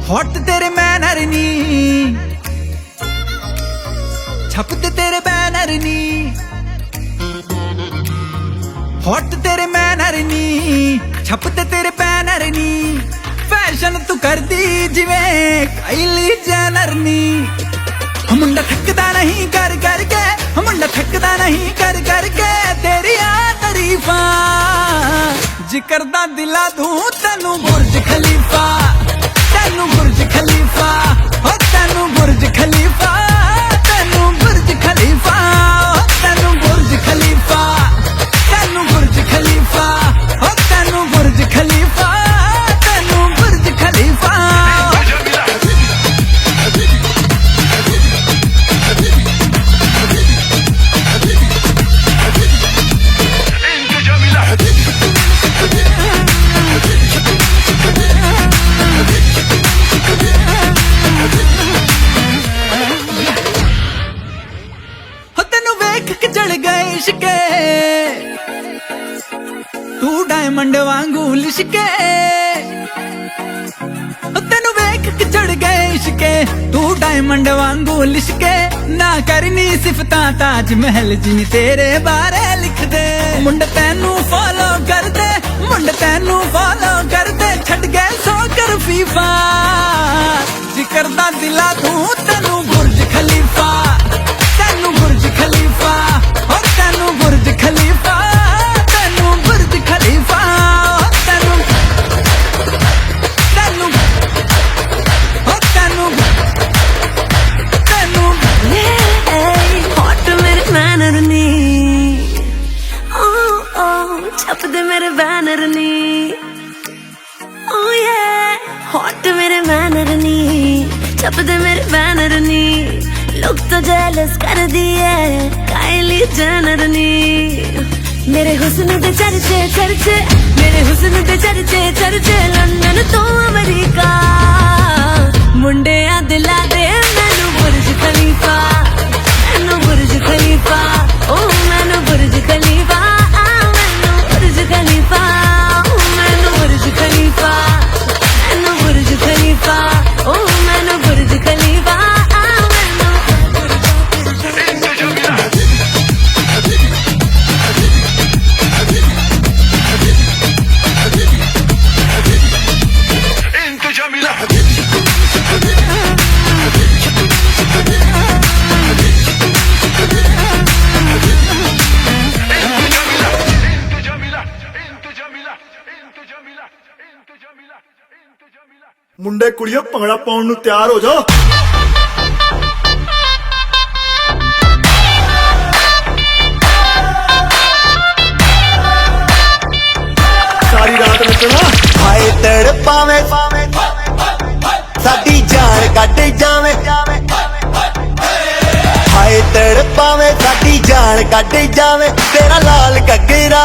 Hot तेरे manner नी, छपते तेरे banner नी, hot तेरे मैनर नी, छपते तेरे बैनर नी, फैशन तू कर दी जिवें काइली जेनर नी। मुंडा थकदा नहीं कर करके, मुंडा थकदा नहीं कर करके तेरिया तारीफां, जिक्र दा दिला दूं तेनू बुर्ज खलीफा, तेनू बुर्ज खलीफा, हो तेनू बुर्ज खलीफा, तेनू बुर्ज खलीफा, तेनू बुर्ज खलीफा, तेनू बुर्ज खलीफा, हो तेनू बुर्ज खलीफा, तेनू बुर्ज खलीफा। चढ़ गए इश्के तू डायमंड वांगू लिशके, तेनू वेख के चढ़ गए इश्के तू डायमंड वांगू लिशके, ना करनी सिफतां ताज महल जिनी तेरे बारे लिख दे। मुंड तेनू फॉलो कर दे, मुंड तेनू फॉलो कर दे, छड़ गए सो कर फीफा, जिक्र दा दिला दूं तेनू बुर्ज खलीफा, तेनू बुर्ज खलीफा, और तेनू बुर्ज खलीफा, तेनू बुर्ज खलीफा, तेनू तेनू और तेनू तेनू हॉट मेरे मैनर नी, ओ छपदे मेरे बैनर नी, ओ ये हॉट मेरे मैनर नी, छपदे मेरे बैनर नी, लोग तो जेलस कर दिए काइली जेनर नी। मेरे हुस्न दे चर्चे चर्चे, मेरे हुस्न दे चर्चे चर्चे, लंदन तो अमेरिका, मुंडे आ दिला दे मैनू बुर्ज खलीफा, मैनू बुर्ज खलीफा, ओ मैनू बुर्ज खलीफा, मैनू बुर्ज खलीफा, मैनू बुर्ज खलीफा, मैनू बुर्ज खलीफा, ओ मैनू बुर्ज खलीफा। मुंडे कुड़ियों भंगड़ा पाउण नूं तैयार हो जाओ। सारी रात नचना। हाय तड़पावे साडी जान कट जावे, हाय तड़पावे साडी जान कट जावे, तेरा लाल घग्गरा,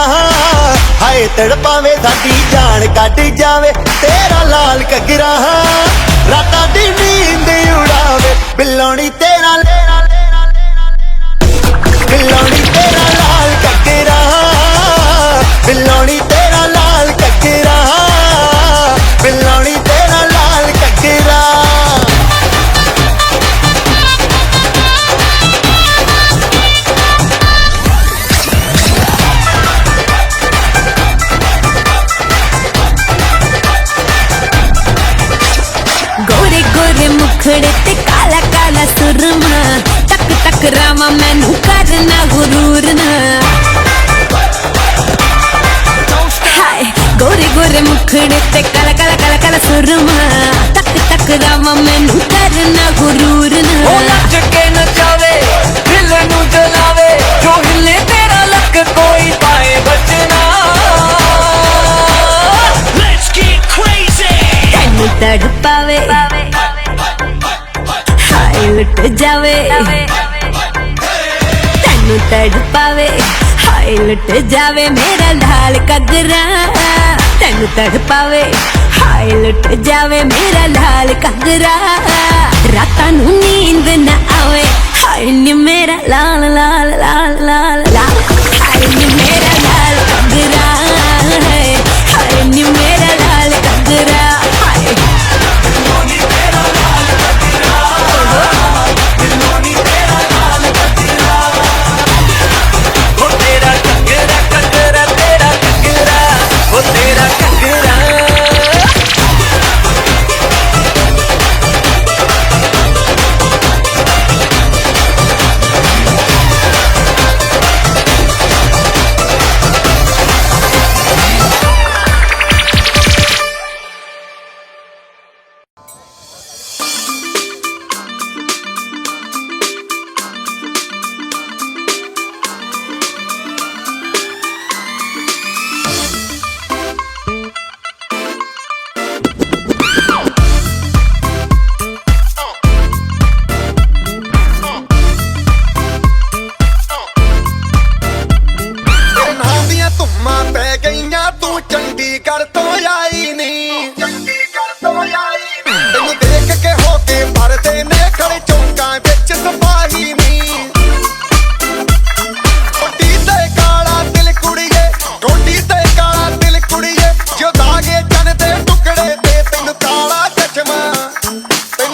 हाय तड़पावे साडी जान कट जावे, तेरा लाल घग्गरा, रातां दी नींद उड़ावे, बिल्लोनी तेरा बिल्लोनी तेरा लाल घग्गरा, बिल्लोनी तेरा लाल घग्गरा, बिल्लोनी तेरा लाल घग्गरा। गोरे गोरे मुखड़े ते काला काला सुरमा, टक टक रामा मैनू करना गुरूर ना। हाय गोरे गोरे मुखड़े ते काला काला काला काला सुरमा, टक टक रामा मैनू करना गुरूर ना। ओ नच के नचावे दिल नू जलावे, जो हिले तेरा लक कोई पाए बचना। Let's get crazy। तेनू तड़पावे हाय लुट जावे, तेनू तड़पावे हाय लुट जावे, मेरा लाल घग्गरा, तेनू तड़पावे हाय लुट जावे, मेरा लाल घग्गरा, रातां नू नींद ना आवे, हाय नी मेरा लाल लाल लाल लाल लाल, हाय नी मेरा लाल घग्गरा, हाय नी मेरा लाल घग्गरा, हाय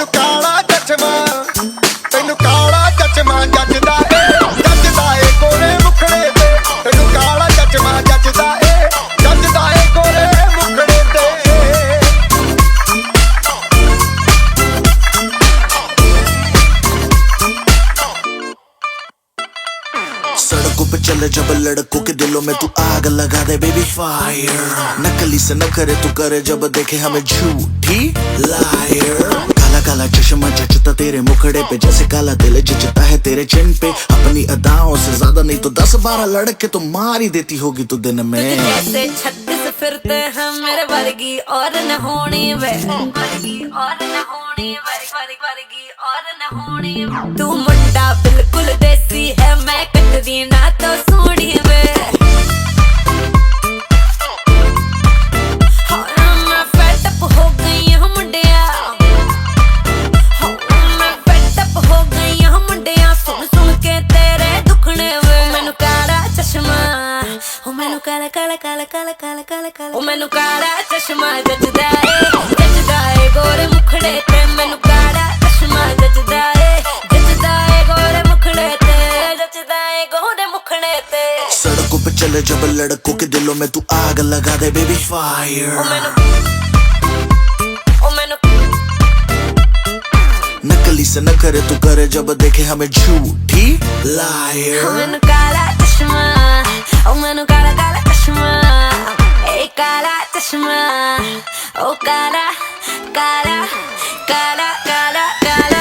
ਤੈਨੂੰ ਕਾਲਾ ਚਸ਼ਮਾ ਤੈਨੂੰ ਕਾਲਾ ਚਸ਼ਮਾ ਜੱਜਦਾ ਏ ਕੋਰੇ ਮੁਖੜੇ ਤੇ ਤੈਨੂੰ ਕਾਲਾ ਚਸ਼ਮਾ ਜੱਜਦਾ ਏ ਕੋਰੇ ਮੁਖੜੇ ਤੇ सड़कों पे चले जब लड़कों के दिलों में तू आग लगा दे बेबी फायर नकली से न करे तू करे जब देखे हमें झूठी लायर काला काला चश्मा जचता तेरे मुखड़े पे जैसे काला दिल जचता है तेरे चिन पे अपनी अदाओं से ज्यादा नहीं तो 10-12 लड़के तो मार ही देती होगी तू दिन में जैसे 36 फिरते हैं मेरे वर्गी और न होनी वे वर्गी और न होनी वर्गी और न होनी तू मुंडा बिल्कुल देसी है मैं कटदी ना तो सोनी वे मैं fed up हो गई हूं मुंडिया मैं fed up हो गई हूं मुंडिया सुन सुन के तेरे दुखने वे मैनू काला चश्मा ओ मैनू काला काला काला काला काला काला काला ओ मैनू काला चश्मा जचदा ए गोरे मुखड़े ते मैनू काला चश्मा जचदा ए गोरे मुखड़े ते जचदा ए गोरे मुखड़े ते सड़कों पे चले जब लड़कों के दिलों में तू आग लगा दे बेबी फायर ओ मैनू नकली से न करे तू करे जब देखे हमें झूठी लायर मैनू काला चश्मा ओ मैनू काला काला चश्मा ए काला चश्मा ओ काला काला काला काला काला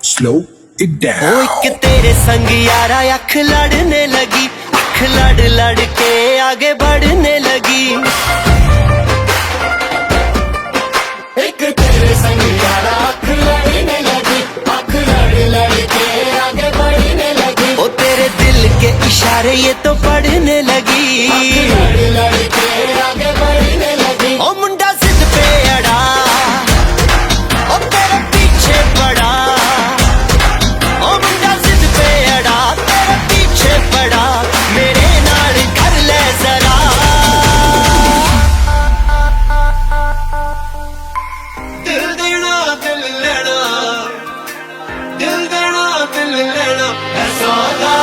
Slow it down. ओ एक तेरे संग यारा अख लड़ने लगी अख लड़ लड़ के आगे बढ़ने लगी एक तेरे संग यारा अख लड़ने लगी अख लड़ लड़ के आगे बढ़ने लगी ओ तेरे दिल के इशारे ये तो पढ़ने लगी लड़ लड़ के आगे बढ़ने लगी ओ मुंडा जिद पे अड़ा ओ तेरे पीछे पड़ा पड़ा मेरे नाल कर ले जरा दिल देना दिल लेना दिल देना दिल लेना है सौदा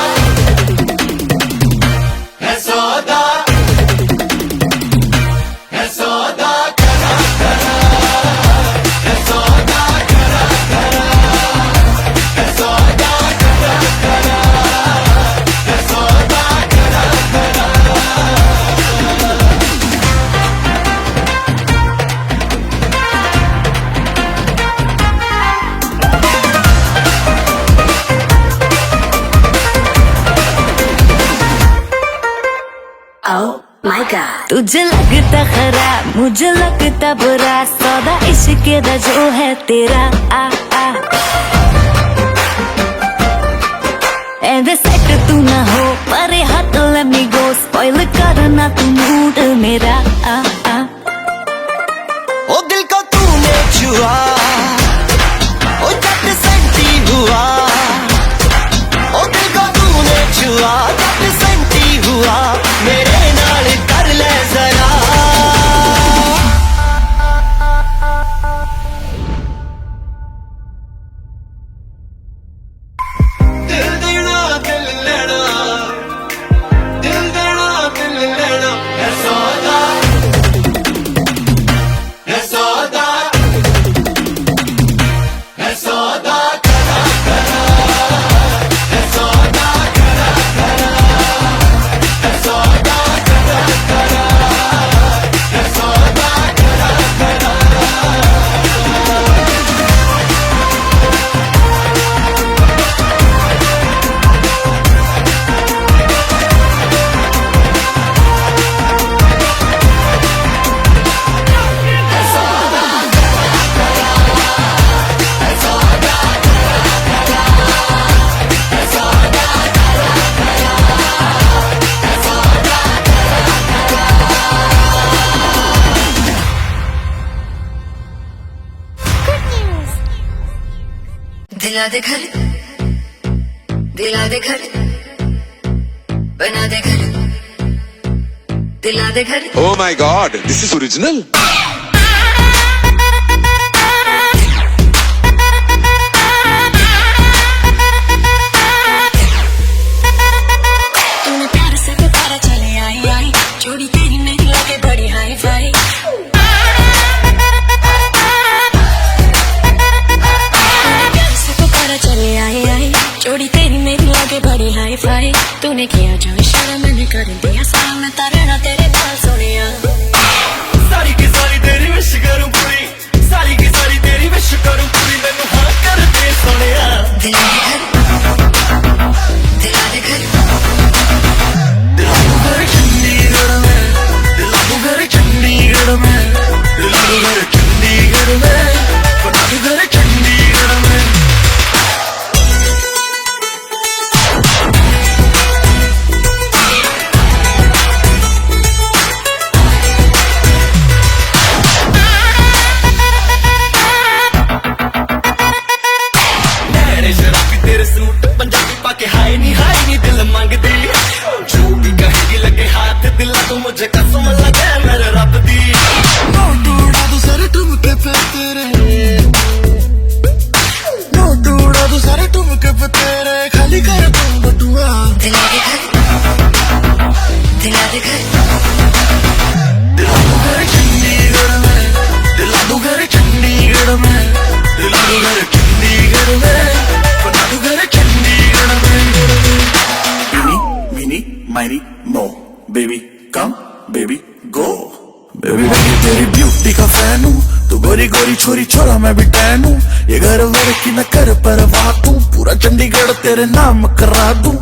है सौदा है सौदा करा करा है सौदा करा करा है सौदा करा करा Oh my God तुझे लगता खराब मुझे लगता बुरा सौदा इश्क दा जो है तेरा आ आ एंड सेट तू ना हो परे हाथ let me go spoil करना तू मूड मेरा आ आ ओ दिल को तूने छुआ ओ जट सेंटी हुआ ओ दिल को तूने छुआ जट सेंटी हुआ मेरे नाल कर ले जरा दिल देना दिल लेना दिल देना दिल लेना है सौदा दिला दे घर, दिला दे घर, बना दे घर, दिला दे घर। Oh my God, this is original. तूने प्यार से पुकारा चले आई आई, जोड़ी तेरी मेरी लगे बड़ी हाई फाई। चले आई आई, जोड़ी तेरी मेरी लगे बड़ी हाई फाई। तूने किया जो इशारा मैंने कर दिया सारा, मैं तारे ना तेरे बाल सोनिया। सारी की सारी तेरी विश करूं पूरी, सारी की सारी तेरी विश करूं पूरी, मैनू हाँ कर दे सोनिया। दिला दे घर, दिला दे घर, दिला दू घर चंडीगढ़ में, दिला दू घर चंडीगढ़ में, दिला दू घर चंडीगढ़ में, बना दू घर चंडीगढ़ में। मुझे कसम लगे मेरे रब दी, नोट उड़ा दूं सारे ठुमके पे तेरे, नोट उड़ा दूं सारे ठुमके पे तेरे, खाली कर दूं बटुआ। दिला दे घर, दिला दे घर, दिला दू घर चंडीगढ़ में, दिला दू घर चंडीगढ़ में, दिला दू घर चंडीगढ़ में, बना दू घर चंडीगढ़ में। मिनी मिनी माइनी मो बेबी कम बेबी गो, बेबी मैं तेरी ब्यूटी का फैन हूँ, तू गोरी गोरी छोरी छोरा मैं भी टैन हूँ। ये घर वर की न कर परवाह तू, पूरा चंडीगढ़ तेरे नाम करा दूं।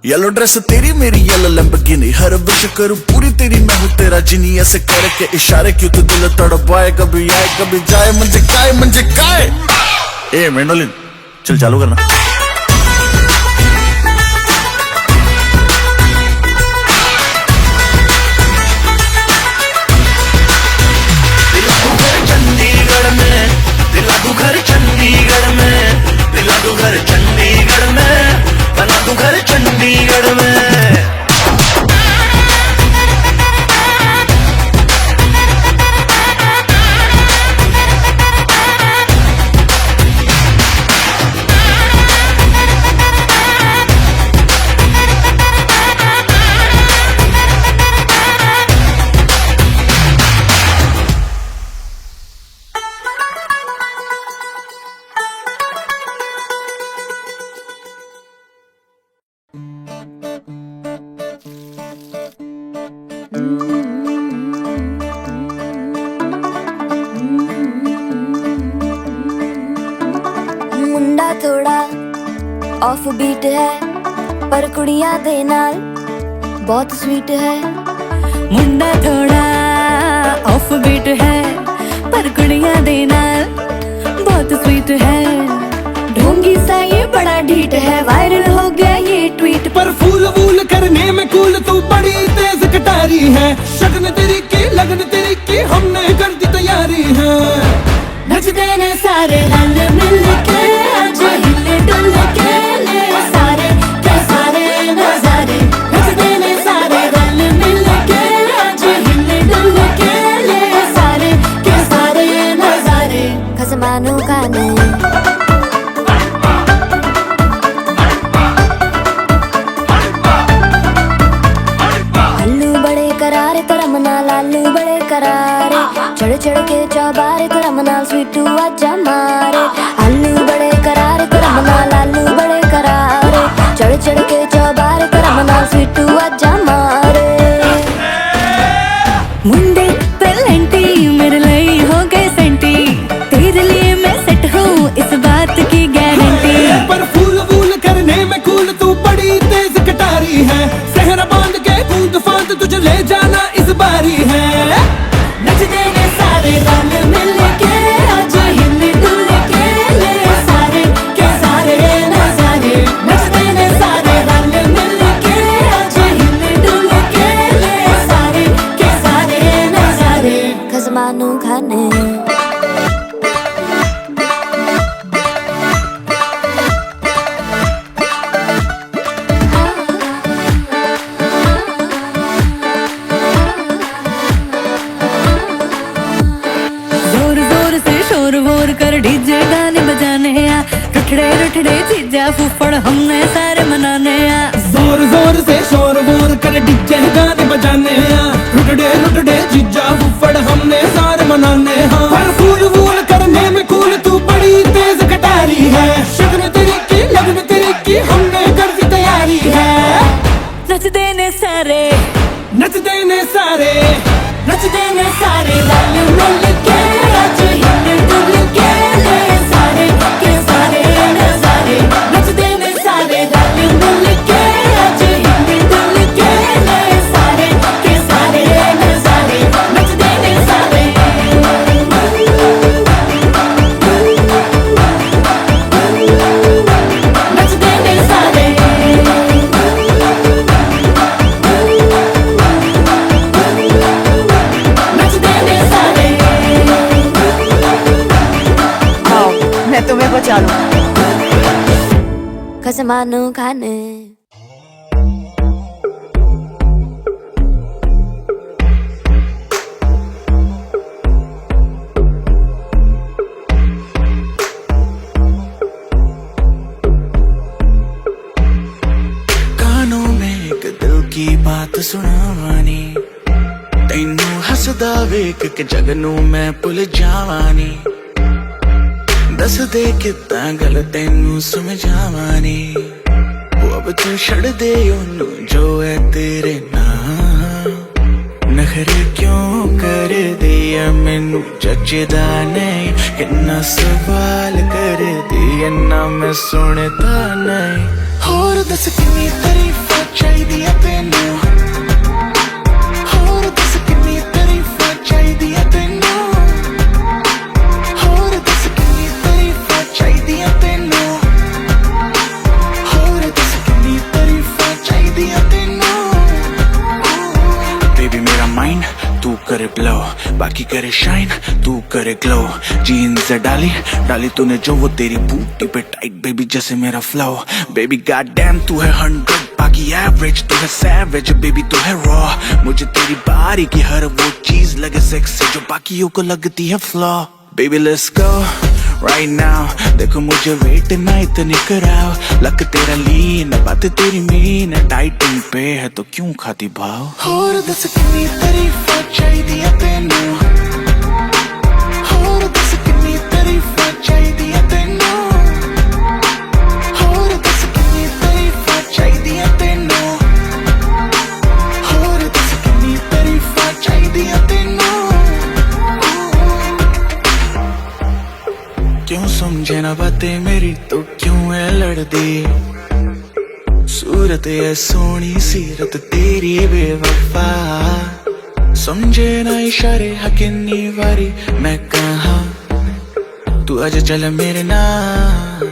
येलो ड्रेस तेरी मेरी येलो लैम्बोर्गिनी, हर विश करूं पूरी तेरी मैं हूँ तेरा जिनी। ऐसे करके इशारे क्यों तो दिल तड़पाए, कभी आए कभी जाए, मंजे काय। ए मेंडोलिन चल चालू करना। चंडीगढ़ में, दिला दू घर चंडीगढ़ में, दिला दू घर चंडीगढ़ में, बना दू घर चंडीगढ़ में। मुंडा थोड़ा ऑफ बीट है, पर कुड़ियां दे नाल बहुत स्वीट है। मुंडा थोड़ा ऑफ बीट है, पर कुड़ियां दे नाल बहुत स्वीट है। ढोंगी सा ये बड़ा ढीठ है, वायरल हो गया ये ट्वीट। पर फूल वूल करने में कूल तू बड़ी तेज कटारी है, शगन तेरी की लगन तेरी की हमने कर दी तैयारी है। नचते ने सारे रल मिल के, आज हिले डुल के ले सारे के सारे नजारे। नचते ने सारे रल मिल के, आज हिले डुल के ले सारे के सारे नजारे। खसमानों का ने आलू बड़े करारे करम नाल, आलू बड़े करारे, चढ़ चढ़ के चौबारे करम नाल स्वीटू आजा मारे। आलू बड़े करारे करम नाल, आलू बड़े करारे, चढ़ चढ़ के चौबारे करम नाल स्वीटू आजा मारे। मुंडे पेलेंटी मेरे लिए हो गए सेंटी, तेरे लिए मैं सेट हूँ इस बात की गारंटी। पर फूल वूल करने में कूल तू बड़ी तेज कटारी है, सहरा बांध के कूद फांद तुझे ले जाना इस बारी है। नचते ने सारे रल मिल के, आज हिले डुल के ले सारे के सारे नजारे। नचते ने सारे रल मिल के, आज हिले जोर कर डीजे गाने बजाने आ, रुठड़े रुठड़े जीजा फूफड़ हमने सारे मनाने आ। जोर जोर से शोर वोर कर डीजे गाने बजाने हैं, रुटड़े रुटड़े जीजा फुफड़ हमने सारे मनाने हैं। पर फूल वूल करने में कूल तू बड़ी तेज कटारी है, शगन तेरी की लगन तेरी की हमने कर दी तैयारी है। नच देने सारे नच देने सारे नच देने सारे रल मिल के आज हिल डुल के ले सारे के सारे नजारे। नच देने सारे रल मिल के आज हिल डुल के ले सारे के सारे नजारे। नच देने सारे नच देने सारे नच देने सारे। आओ मैं तुम्हें बचा लूं। कसमानो खाने कानों में एक दिल की बात सुनावानी, तैनू हसदा वेख के जगनू मैं भुल जावानी। दस दे कितना गल तैनू समझावानी, वो अब तू छड़ दे ओनू जो है तेरे नाम। नखरे क्यों कर दिया मैनू जचदा नहीं, किन्ना सवाल कर दिया ना मैं सुनता नहीं। होर दस किन्नी तारीफां चाहिदियां तैनू, होर दस किन्नी तारीफां चाहिदियां तैनू, होर दस किन्नी तारीफां चाहिदियां तैनू, होर दस किन्नी तारीफां चाहिदियां तैनू। बेबी मेरा माइंड तू करे ब्लो, बाकी करे शाइन तू करे ग्लो। जीन्स डाली डाली तूने जो वो तेरी बूटी पे टाइट बेबी जैसे मेरा फ्लो। बेबी गॉड डैम तू है 100 बाकी एवरेज, तू है सैवेज बेबी तू है रॉ। मुझे तेरी बारी की हर वो चीज लगे सेक्सी जो बाकियों को लगती है flaw. Baby let's go right now, देखो मुझे वेट ना इतनी कराओ। लक तेरा लीन बात तेरी मीन, डाइटिंग पे है तो क्यों खाती भाव। होर दस किन्नी तारीफां चाहिदियां तैनू, होर दस किन्नी तारीफां चाहिदियां तैनू, होर दस किन्नी तारीफां चाहिदियां तैनू, होर दस किन्नी तारीफां चाहिदियां तैनू। क्यों समझे ना बातें मेरी तो क्यों है लड़दी, सूरत है सोनी सीरत तेरी बेवफा। समझे ना इशारे हकिन्नी वारी मैं कहा, तू आज चल मेरे नाल।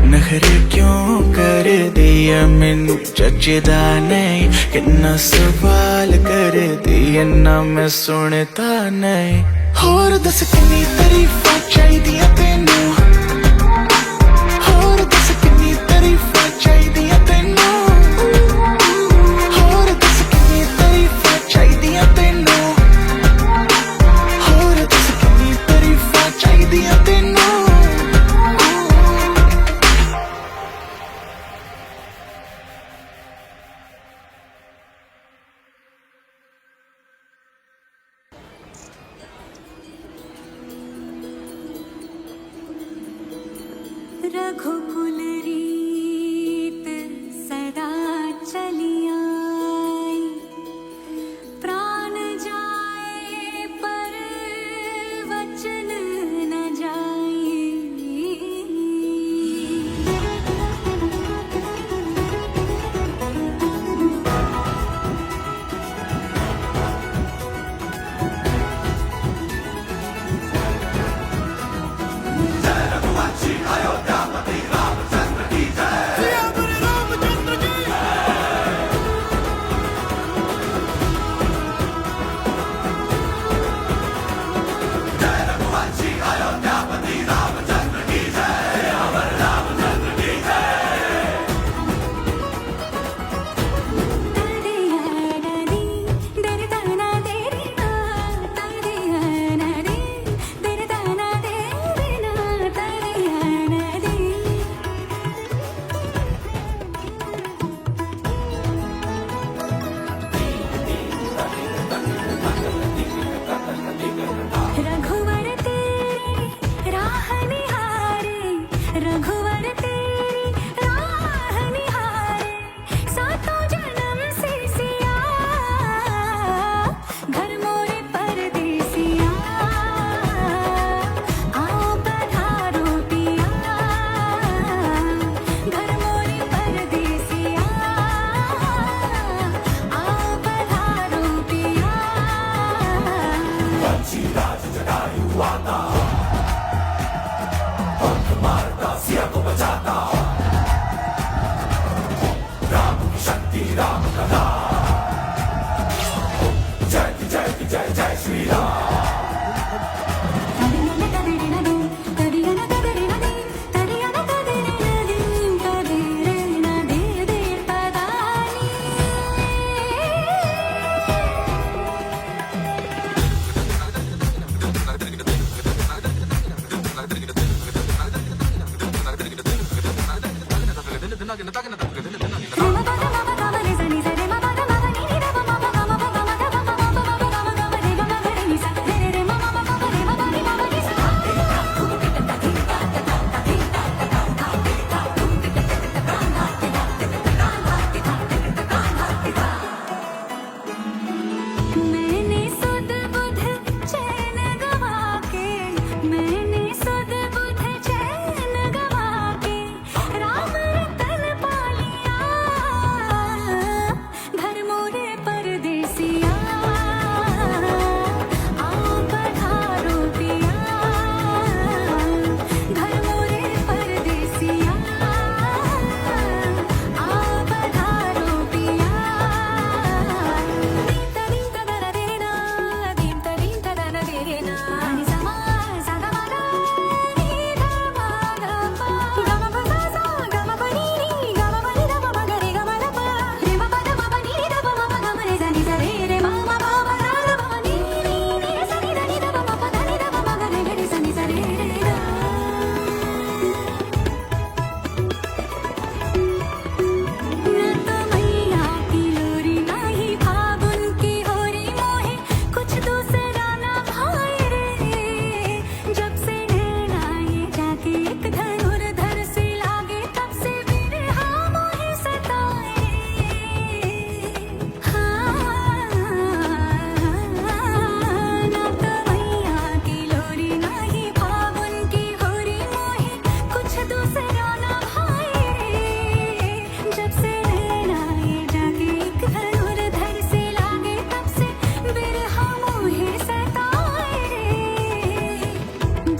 नखरे क्यों कर दिया मैनू जचदा नहीं, किन्ना सवाल कर दिया ना मैं सुनता नहीं। होर दस किन्नी तारीफां चाहिदियां तैनू, होर दस किन्नी तारीफां चाहिदियां तैनू, होर दस किन्नी तारीफां चाहिदियां तैनू, होर दस किन्नी तारीफां चाहिदियां तैनू। रघुकुल रीत सदा चली आई, प्राण जाए पर वचन न जाए। अयोध्या मैंने सुध बुध चैन गवा के, मैंने सुध बुध चैन गवा के राम रतन पा लिया, घर मोरे परदेसिया आओ पधारो पिया, घर मोरे परदेसिया आओ पधारो पिया।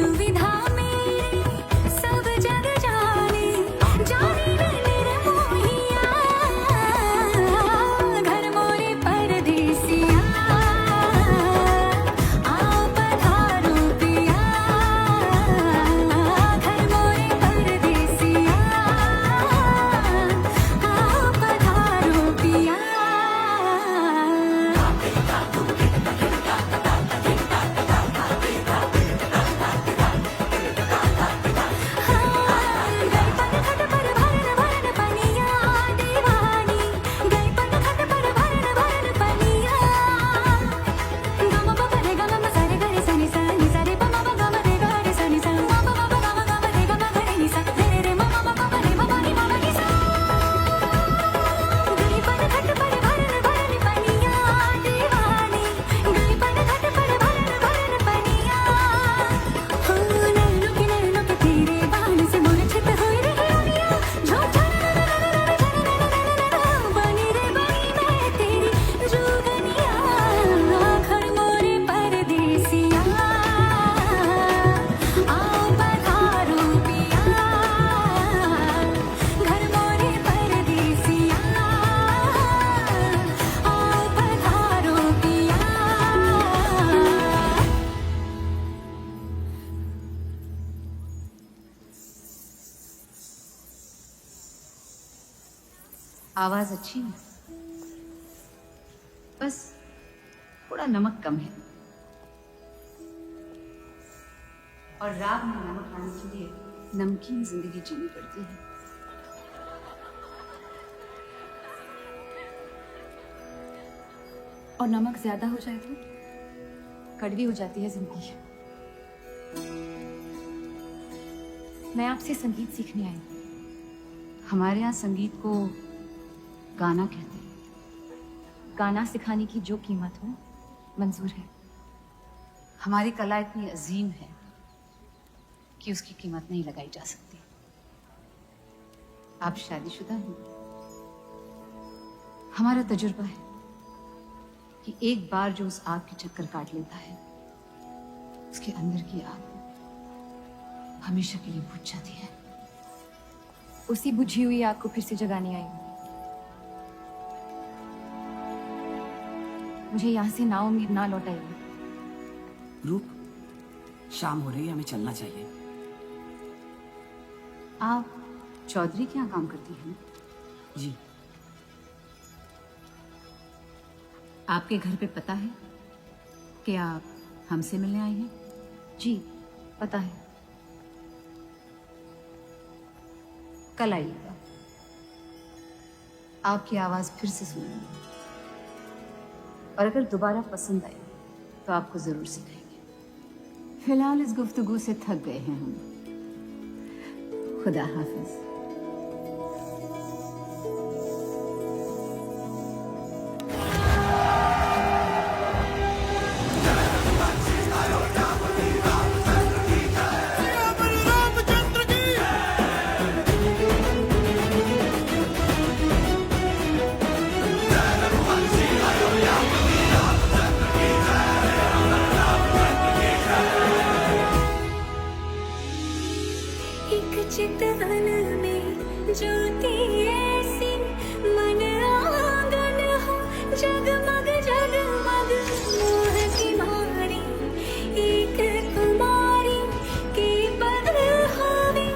दुविधा मेरी सब जग जाने, जाने निर्मोहिया, घर मोरे परदेसिया आओ पधारो पिया, घर मोरे परदेसिया आओ पधारो पिया। आवाज अच्छी है, बस थोड़ा नमक कम है, और राग में नमक लाने के लिए नमकीन जिंदगी जीनी पड़ती है। और नमक ज्यादा हो जाए तो कड़वी हो जाती है जिंदगी। मैं आपसे संगीत सीखने आई हूँ। हमारे यहाँ संगीत को गाना कहते हैं। गाना सिखाने की जो कीमत हो मंजूर है। हमारी कला इतनी अजीम है कि उसकी कीमत नहीं लगाई जा सकती। आप शादीशुदा हैं। हमारा तजुर्बा है कि एक बार जो उस आग के चक्कर काट लेता है उसके अंदर की आग हमेशा के लिए बुझ जाती है। उसी बुझी हुई आग को फिर से जगाने आई हूँ। मुझे यहाँ से नाउम्मीद ना लौटाइए। रूप, शाम हो रही है, हमें चलना चाहिए। आप चौधरी के यहाँ काम करती हैं? जी। आपके घर पे पता है कि आप हमसे मिलने आए हैं? जी पता है। कल आइएगा, आपकी आवाज फिर से सुनेंगे और अगर दोबारा पसंद आए तो आपको जरूर सिखाएंगे। फिलहाल इस गुफ्तगू से थक गए हैं हम। खुदा हाफिज। एक चितवन में ज्योति ऐसी मन आंगन हो जगमग जगमग मोह की मारी एक कुमारी के पद होवे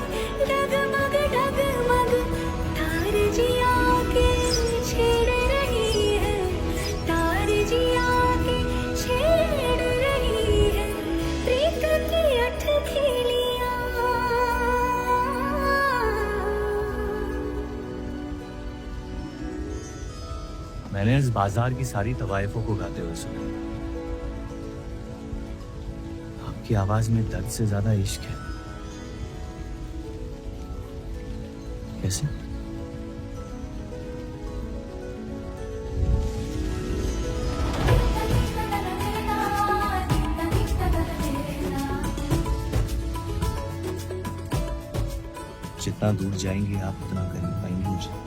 डगमग डगमग तार जिया के छेड़ रही है तार जिया के छेड़ रही है प्रीत की अठ खेलियां। मैंने इस बाजार की सारी तवाइफों को गाते हुए सुना। आपकी आवाज में दर्द से ज्यादा इश्क है। कैसे? जितना दूर जाएंगे आप उतना करीब पाएंगे मुझे।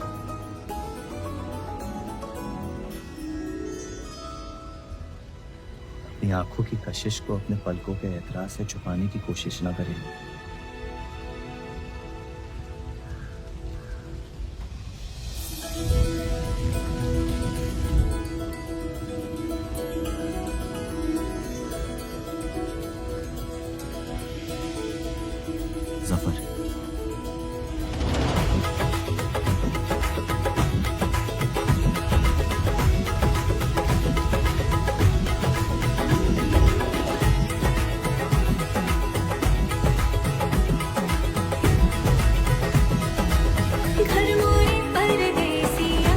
अपनी आंखों की कशिश को अपने पलकों के एतराज से छुपाने की कोशिश ना करें। जफर, घर मोरे परदेसिया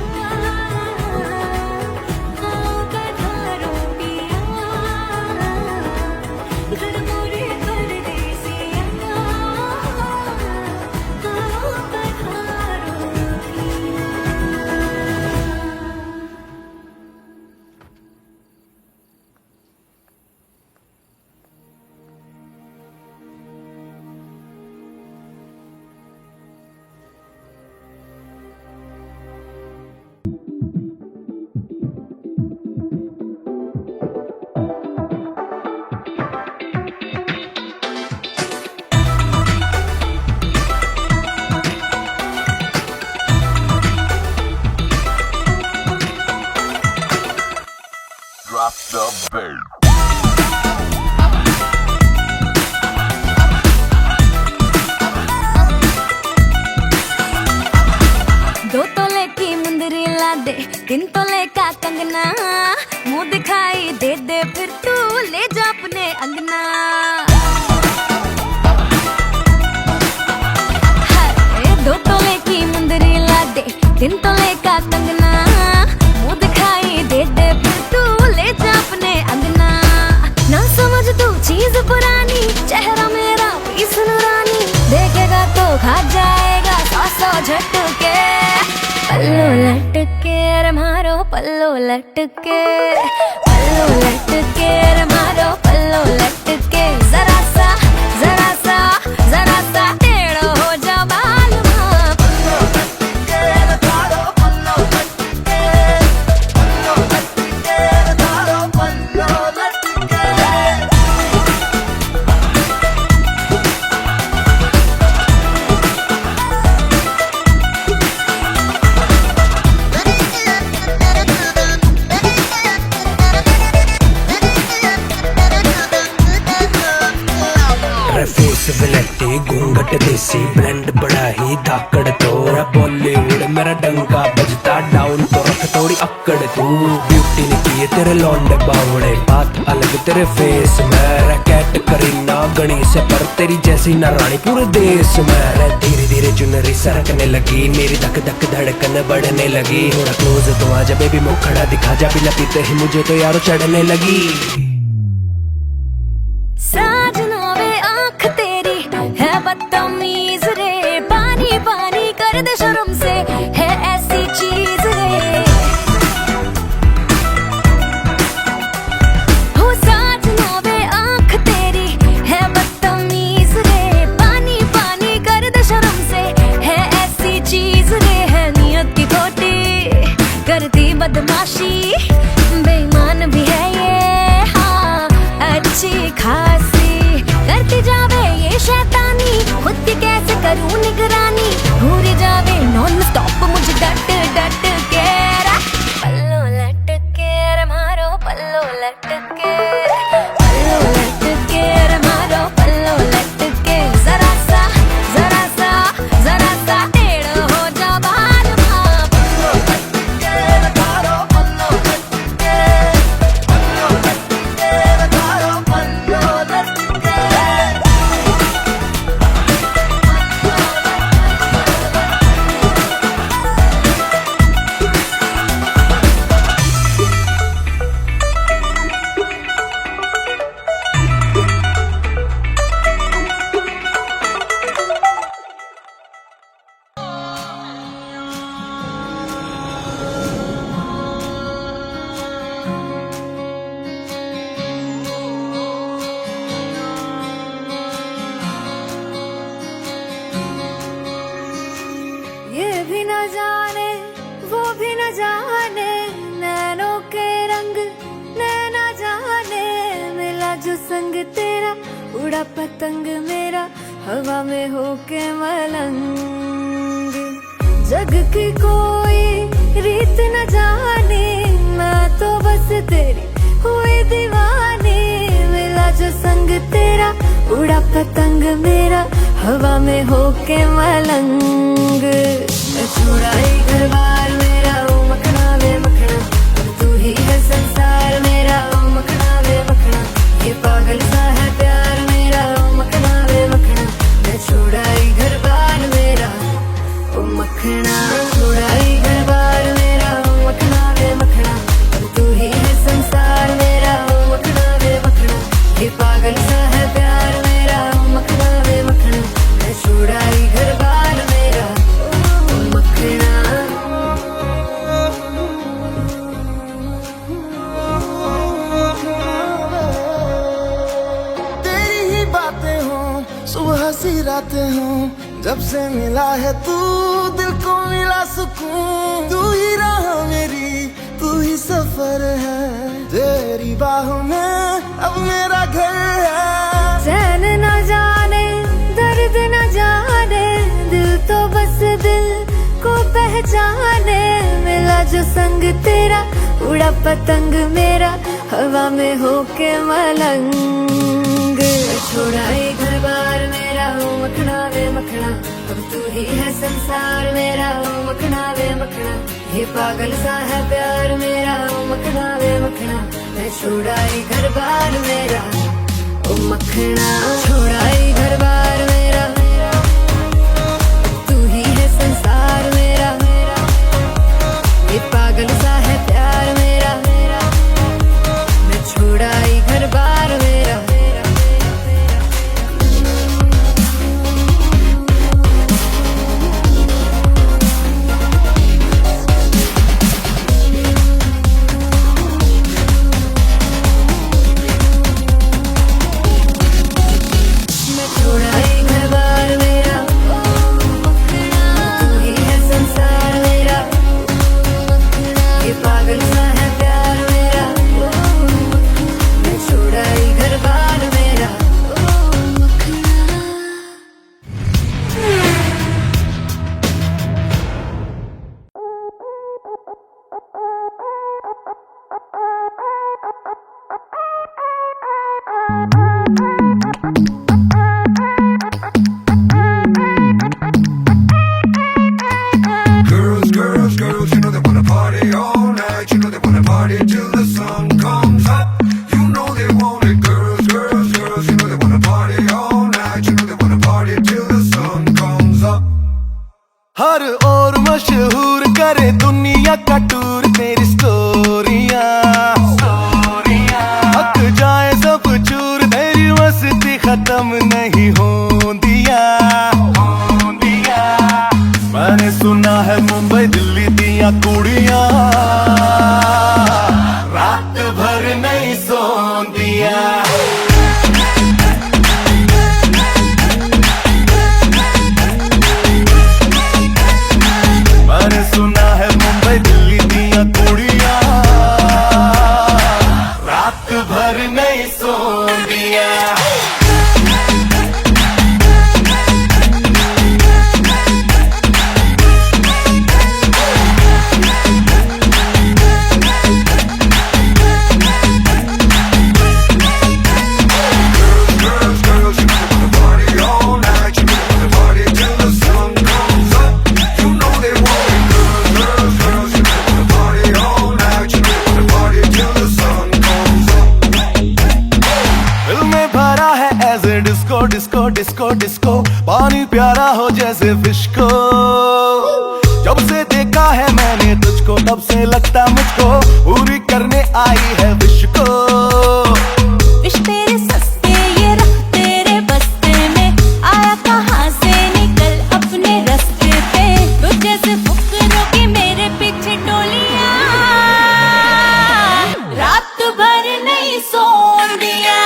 हाँ पधारो पिया घर मोरे परदेसिया हाँ पधारो पिया। Drop the bass. दो तोले की मुंदरी ला दे 3 तोले का कंगना मुंह दिखाई दे दे फिर तू ले जा अपने अंगना। हाय 2 तोले की मुंदरी ला दे 3 तोले का कंगना मुंह दिखाई दे दे फिर तू ले जा अपने अंगना। ना समझ तू चीज पुरानी चेहरा मेरा पीस नूरानी देखेगा तो खा जाएगा 100 झटके पल्लू लटके रे मारो पल्लू लटके पल्लू लटके रे मारो पल्लू लटके जरा सा टेढ़ो हो जा बाल माँ पल्लू लटके रे मारो पल्लू लटके पल्लू लटके रे मारो पल्लू लटके। फेस विलेटी घूंघट देसी ब्लेंड बड़ा ही धाकड़ तोड़ा बॉलीवुड मेरा डंका बजता डाउन तो रख थोड़ी अक्कड़ तू ब्यूटी ने किए तेरे लौंडे बावड़े बात अलग तेरे फेस में रैकेट करीना गणेश पर तेरी जैसी न रानी पूरे देश में धीरे धीरे चुनरी सरकने लगी मेरी धक धक धड़कन बढ़ने लगी थोड़ा क्लोज तो आजा बेबी मुखड़ा दिखा जा बिना पीते ही मुझे तो यारो चढ़ने लगी साजना वे आँख तेरी है बदतमीज रे पानी पानी कर दे शर्म से है ऐसी चीज रे हो साजना वे आँख तेरी है बदतमीज रे पानी पानी कर दे शर्म से है ऐसी चीज रे है नियत की खोटी करती बदमाशी बेईमान भी है ये हाँ अच्छी खासी करती जावे ये शैतानी खुद की कैसे करूं निगरानी घूरी जावे नॉन स्टॉप मुझे डट डट के पल्लो लटके रे मारो पल्लो लटके पल्लो लटके रे मारो पल्लो लटके जरा सा टेढ़ हो जा बाल माँ पल्लो लटके रे मारो पल्लो लटके पल्लो लटके रे मारो पल्लो लटके ये भी न जाने वो भी न जाने नैनों के रंग नैना जाने मिला जो संग तेरा उड़ा पतंग मेरा हवा में होके मलंग जग की कोई रीत न जाने मैं तो बस तेरी हुई दीवानी मिला जो संग तेरा उड़ा पतंग मेरा हवा में होके मलंग मैं छुड़ाई घर बार मेरा ओ मखना वे मखना तू ही है संसार मेरा ओ मखना वे मखना ये पागल सा है प्यार मेरा ओ मखना वे मखना मैं छुड़ाई घर बार मेरा ओ मखना छुड़ाई घर बार मेरा ओ मखना वे मखना तू ही है संसार मेरा ओ मखना वे मखना ये पागल सा है प्यार मेरा ओ मखना वे मखना मैं छुड़ाई घर बार मेरा ओ मखना तेरी ही बातें हों सुबह सी रातें हों जब से मिला है तू दिल को मिला सुकून तू ही राह मेरी तू ही सफर है तेरी बाहों में अब मेरा घर है चैन न जाने दर्द न जाने दिल तो बस दिल को पहचाने मिला जो संग तेरा उड़ा पतंग मेरा हवा में होके मलंग छुड़ाई घर बार मेरा हो मखना वे मखना अब तू ही है संसार मेरा हो मखना वे मखना ये पागल सा है प्यार मेरा हो मखना वे मखना मैं छुड़ाई घर बार मेरा ओ मखना छुड़ाई घर बार मेरा तू ही है संसार मेरा ये पागल सा है प्यार मेरा मैं छुड़ाई घर बार मेरा मैं हर और मशहूर करे दुनिया का टूर तेरी स्टोरियां हक जाए सब चूर तेरी मस्ती खत्म नहीं होंदिया मैंने सुना है मुंबई दिल्ली दिया कुड़ियां रात भर नहीं सोंदिया मैंने सुना है मुंबई दिल्ली दिया कुड़ियां रात भर नहीं सोंदिया डिस्को डिस्को डिस्को पानी प्यारा हो जैसे फिश को जब से देखा है मैंने तुझको तब से लगता मुझको पूरी करने आई है विश को विश तेरे सस्ते ये रख तेरे बस्ते में आया कहाँ से निकल अपने रास्ते पे तुझ जैसे फुकरों की मेरे पीछे टोलियां रात भर नहीं सोन दिया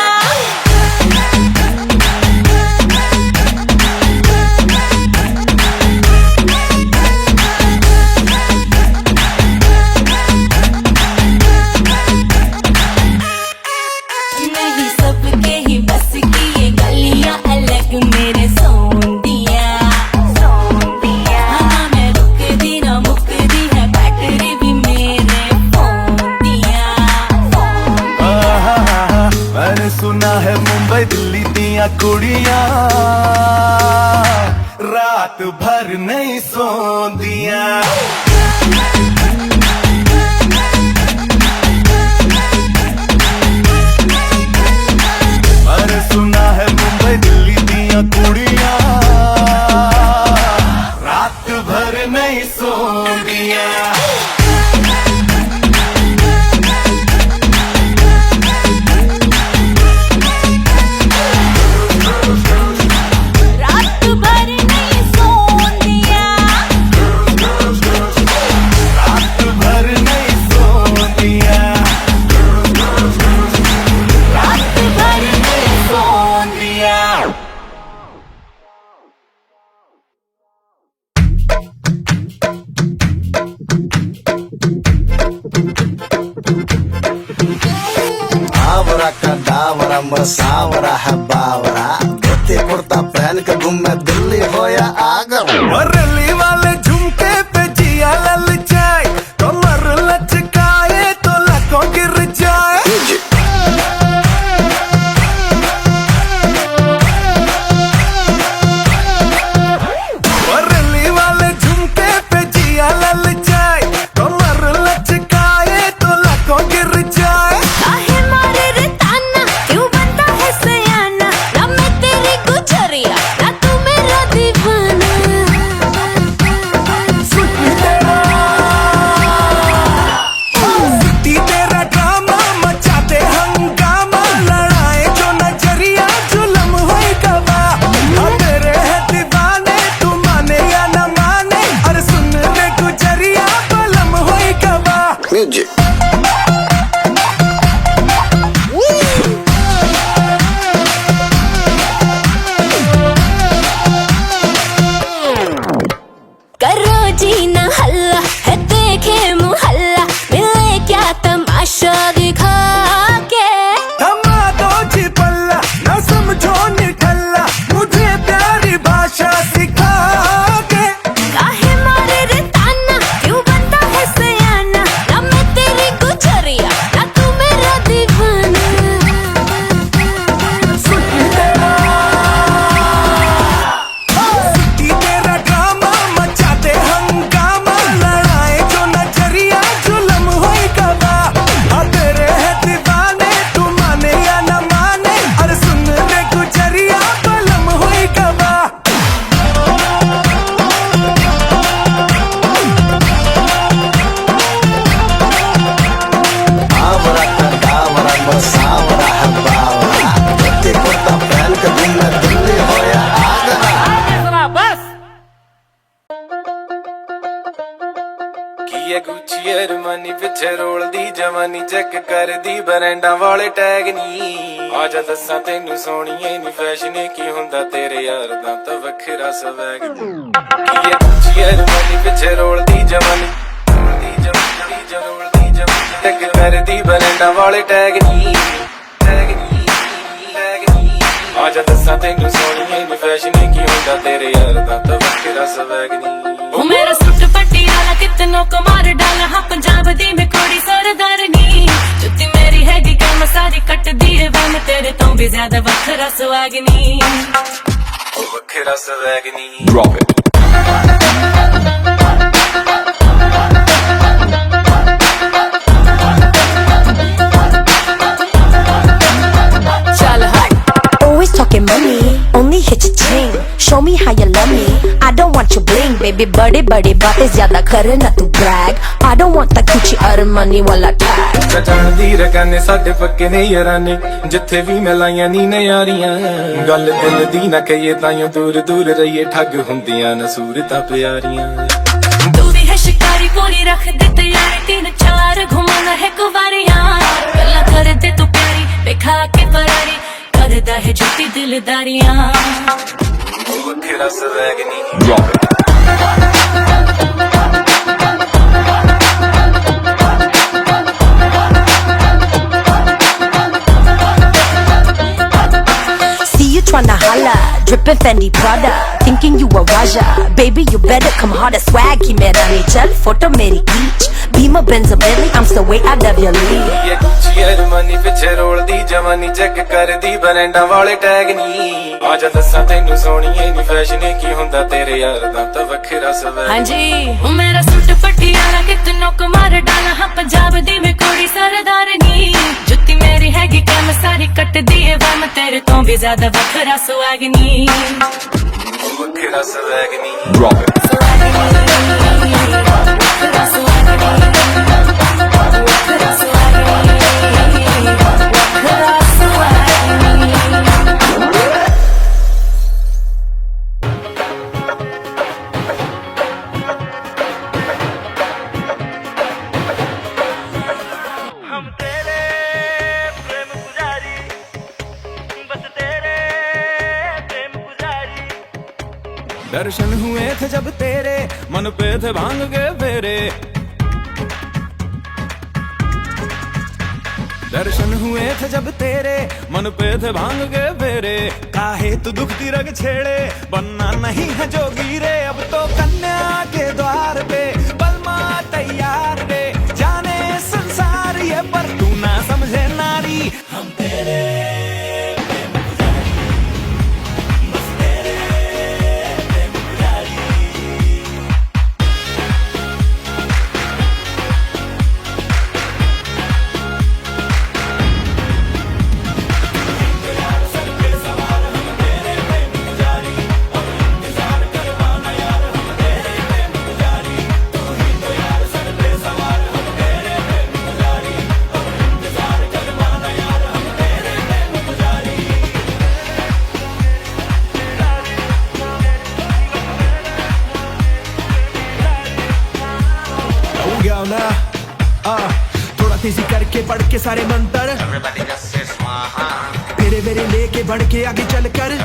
सुना है मुंबई दिल्ली दिया कुड़ियां रात भर नहीं सोंदिया मैंने सुना है मुंबई दिल्ली दिया कुड़ियां रात भर नहीं सोंदिया सावरा है बावरा धोती कुर्ता पहन के घूमे दिल्ली हो या आगरा रैली वाले झुमके पे जिया ललचाए कमर लचकाए तो लाखों गिर जाए रैली वाले झुमके पे जिया ललचाए कमर लचकाए तो लाखों गिर जाए ना तू मेरा दीवाना ਹੈ ਗੁੱਚੀ ਅਰਮਾਨੀ ਪਿੱਛੇ ਰੋਲਦੀ ਜਵਾਨੀ ਚੈੱਕ ਕਰਦੀ ਬਰੈਂਡਾਂ ਵਾਲੇ ਟੈਗ ਨੀ ਆ ਜਾ ਦੱਸਾਂ ਤੈਨੂੰ ਸੋਹਣੀਏ ਨੀ ਫੈਸ਼ਨ ਕੀ ਹੁੰਦਾ ਤੇਰੇ ਯਾਰ ਦਾ ਤਾਂ ਵੱਖਰਾ ਸਵੈਗ ਨੀ ਕੀ ਹੈ ਗੁੱਚੀ ਅਰਮਾਨੀ ਪਿੱਛੇ ਰੋਲਦੀ ਜਵਾਨੀ ਰੋਲਦੀ ਜਵਾਨੀ ਚੈੱਕ ਕਰਦੀ ਬਰੈਂਡਾਂ ਵਾਲੇ ਟੈਗ ਨੀ ਆ ਜਾ ਦੱਸਾਂ ਤੈਨੂੰ ਸੋਹਣੀਏ ਨੀ ਫੈਸ਼ਨ ਕੀ ਹੁੰਦਾ ਤੇਰੇ ਯਾਰ ਦਾ ਤਾਂ ਵੱਖਰਾ ਸਵੈਗ ਨੀ ਉਹ ਮੇਰਾ ਸੁੱਟ ਪਟਿਆਲਾ ਕਿਤਨੋਂ ਕੁਮਾਰ ਡਾਲਾ ਹਾਂ ਪੰਜਾਬ ਦੀ ਮੈਂ ਕੋੜੀ ਸਰਦਾਰਨੀ ਜੁੱਤੀ ਮੇਰੀ ਹੈਗੀ ਕੰਮ ਸਾਰੀ ਕੱਟਦੀ ਏ ਵਨ ਤੇਰੇ ਤੋਂ ਵੀ ਜ਼ਿਆਦਾ ਵੱਖਰਾ ਸੁਆਗਨੀ ਉਹ ਵੱਖਰਾ ਸਵੈਗ ਨੀ Drop it. Always talking money, only hit your chain. Show me how you love me. I don't want your bling, baby. बड़े बड़े बातें ज्यादा करे ना तू brag. I don't want the Gucci Armani वाला tag. ਜਾਣਦੀ ਰਕਾਨੇ ਸਾਡੇ ਪੱਕੇ ਨੇ ਯਾਰਾਂ ਨੇ ਜਿੱਥੇ ਵੀ ਮਿਲਾਈਆਂ ਨੀ ਨਿਆਰੀਆਂ ਗੱਲ ਦਿਲ ਦੀ ਨਾ ਕਹੀਏ ਤਾਈਓ ਦੂਰ ਦੂਰ ਰਹੀਏ ਠੱਗ ਹੁੰਦੀਆਂ ਨਾ ਸੂਰਤਾਂ ਪਿਆਰੀਆਂ तू भी है शिकारी पूरी रख दे तैयारी 3-4 घुमाना है कुवारियां गल्ला कर दे तू प्यारी बेखा के फरारी करदा है झूठी दिलदारियां ਉਹ ਵੱਖਰਾ ਸਵੈਗ ਨੀ Drop it. See you tryna holla, drippin' Fendi Prada, thinking you a Raja. Baby, you better come harder, swag ki mera nahi chal, photo meri खींच. Beamer Benz a Bentley, I'm so way out of your league. ਇਹ ਗੁੱਚੀ ਅਰਮਾਨੀ ਪਿੱਛੇ ਰੋਲਦੀ ਜਵਾਨੀ check ਕਰਦੀ ਬਰੈਂਡਾਂ ਵਾਲੇ tag ਨੀ ਆ ਜਾ ਦੱਸਾਂ ਤੈਨੂੰ ਸੋਹਣੀਏ ਨੀ ਫੈਸ਼ਨ ਕੀ ਹੁੰਦਾ ਤੇਰੇ ਯਾਰ ਦਾ ਤਾਂ ਵੱਖਰਾ ਸਵੈਗ हाँ जी, वो मेरा सूट पटियाला कितनों कुमार डाला हाँ पंजाब दी मैं कोड़ी सरदारनी जुत्ती मेरी हैगी कैम सारी कट दिए वम तेरे तो भी ज्यादा वखरा सुहागनी ਉਹ ਵੱਖਰਾ ਸਵੈਗ ਨੀ Drop it. दर्शन हुए थे जब तेरे मन पे थे भांग के फेरे दर्शन हुए थे जब तेरे मन पे थे भांग के फेरे काहे तू दुखती रग छेड़े बनना नहीं है जोगी रे अब तो कन्या के द्वार पे बलमा तैयार रे जाने संसार ये पर तू ना समझे नारी हम तेरे थोड़ा तेजी करके पढ़ के सारे मंत्र तेरे मेरे लेके बढ़ के आगे चल कर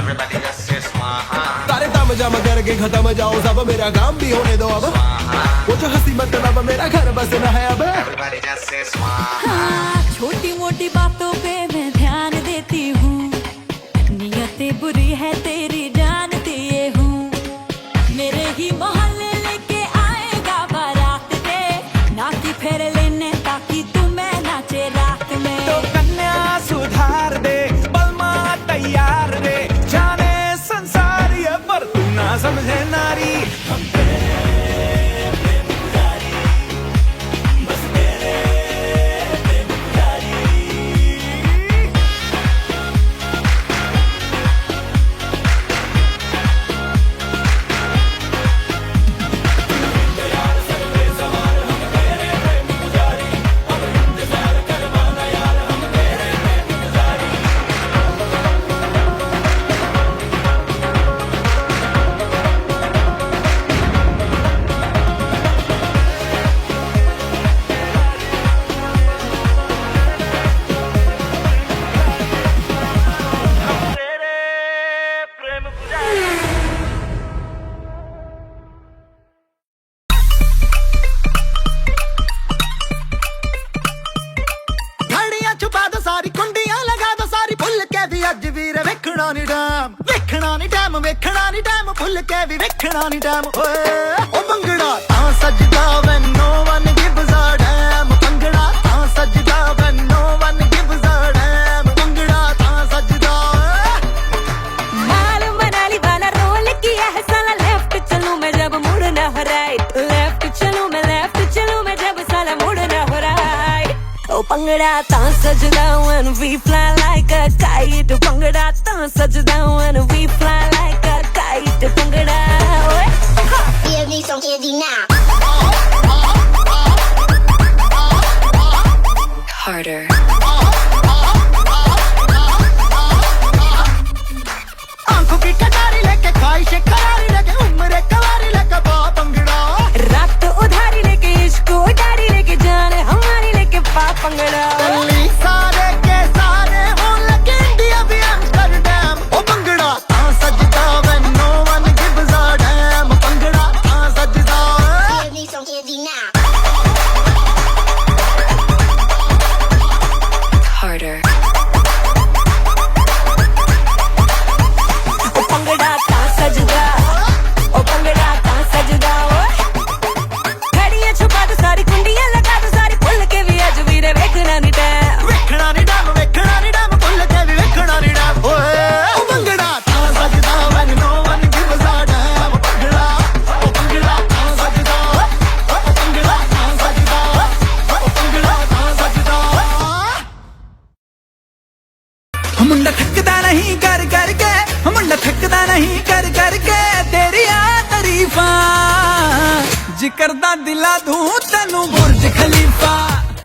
तारे तम जम करके खत्म जाओ सब मेरा काम भी होने दो अब वो जो हंसी मतलब मेरा घर बसना है अब छोटी मोटी बातों पे मैं ध्यान देती हूँ नियतें बुरी है तेरी जानती हूँ मेरे ही मोहल्ले लेके आएगा बारात रे नाती फेर लेने ताकि तुम्हें नाचे रात में तो कन्या सुधार दे बलमा तैयार रे जाने संसार ये पर तू ना समझे नारी हम ਟਾਈਮ ਵੇਖਣਾ ਨਹੀਂ ਟਾਈਮ ਭੁੱਲ ਕੇ ਵੀ ਵੇਖਣਾ ਨਹੀਂ ਟਾਈਮ ਓਏ ਉਹ ਭੰਗੜਾ ਤਾਂ ਸੱਜਦਾ when no one gives a damn bhangra ਤਾਂ ਸੱਜਦਾ when no one gives a damn bhangra ਤਾਂ ਸੱਜਦਾ माल मनाली वाला रोल किया है साला लेफ्ट चलूं मैं जब मुड़ना हो राइट लेफ्ट चलूं मैं जब साला मुड़ना हो राइट ओ पंगड़ा ता सजदा when we fly like a kite पंगड़ा ता सजदा when we fly like a kite पंगड़ा ओए give me some candy now harder आंखों की कटारी लेके ख्वाहिश करारी लेके उम्र कवारी लेके बा पंगड़ा रात उधारी लेके इश्क उधारी लेके जान हमारी लेके पा पंगड़ा दिल्ली सारे के सारे हो लगे इंडिया भी एम्स्टरडम ओ पंगड़ा ता सजदा when no one gives a damn पंगड़ा ता सजदा give me some candy now harder ओ पंगड़ा ता सजदा ओ पंगड़ा ता सजदा खड़ियां छुपा दो सारी कुंडियां लगा दो सारी खुल के भी अज भी रे वेखना नहीं टैम ਵੇਖਣਾ ਨਹੀਂ ਡੈਮ ਭੁੱਲ ਕੇ ਵੀ ਵੇਖਣਾ ਨਹੀਂ ਡੈਮ ਓਏ ਉਹ ਭੰਗੜਾ ਤਾਂ ਸਜਦਾ when no one gives a damn bhangra ਉਹ ਭੰਗੜਾ ਤਾਂ ਸਜਦਾ ਉਹ ਭੰਗੜਾ ਤਾਂ ਸਜਦਾ ਉਹ ਭੰਗੜਾ ਤਾਂ ਸਜਦਾ ਮੁੰਡਾ ਥੱਕਦਾ ਨਹੀਂ ਕਰ ਕਰਕੇ ਮੁੰਡਾ ਥੱਕਦਾ ਨਹੀਂ ਕਰ ਕਰਕੇ ਤੇਰੀਆਂ ਤਾਰੀਫਾਂ ਜ਼ਿਕਰ ਦਾ ਦਿਲਾ ਦੂੰ ਤੈਨੂੰ ਬੁਰਜ ਖਲੀਫਾ